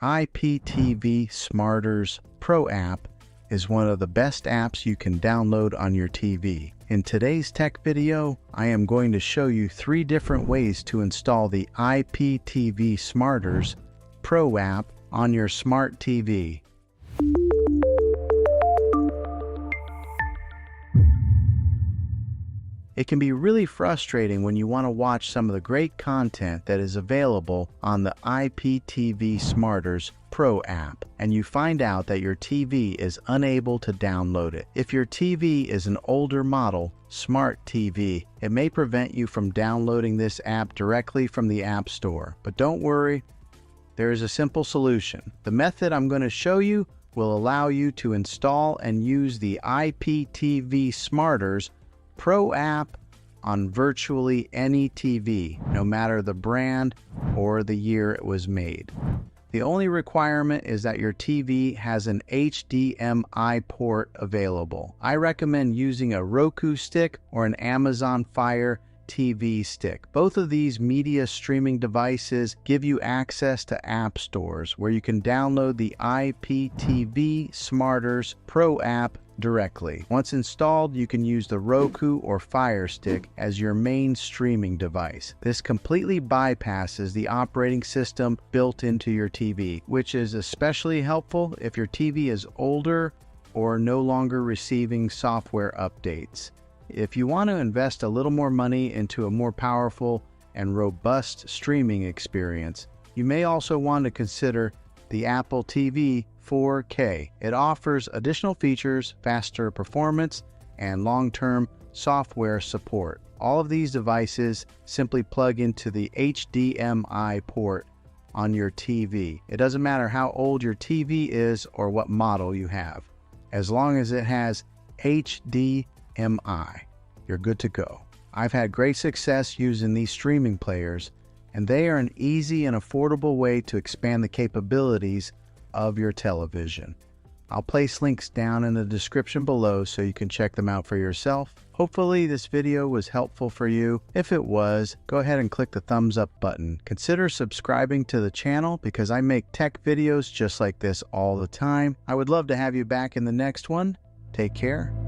IPTV Smarters Pro App is one of the best apps you can download on your TV. In today's tech video, I am going to show you 3 different ways to install the IPTV Smarters Pro App on your smart TV. It can be really frustrating when you want to watch some of the great content that is available on the IPTV Smarters Pro app, and you find out that your TV is unable to download it. If your TV is an older model smart TV, it may prevent you from downloading this app directly from the App Store. But don't worry, there is a simple solution. The method I'm going to show you will allow you to install and use the IPTV Smarters Pro app on virtually any TV, no matter the brand or the year it was made. The only requirement is that your TV has an HDMI port available. I recommend using a Roku stick or an Amazon Fire TV stick. Both of these media streaming devices give you access to app stores where you can download the IPTV Smarters Pro app directly. Once installed, you can use the Roku or Fire Stick as your main streaming device. This completely bypasses the operating system built into your TV, which is especially helpful if your TV is older or no longer receiving software updates. If you want to invest a little more money into a more powerful and robust streaming experience, you may also want to consider the Apple TV 4K. It offers additional features, faster performance, and long-term software support. All of these devices simply plug into the HDMI port on your TV. It doesn't matter how old your TV is or what model you have. As long as it has HDMI, you're good to go. I've had great success using these streaming players, and they are an easy and affordable way to expand the capabilities of your television. I'll place links down in the description below so you can check them out for yourself. Hopefully this video was helpful for you. If it was, go ahead and click the thumbs up button. Consider subscribing to the channel because I make tech videos just like this all the time. I would love to have you back in the next one. Take care.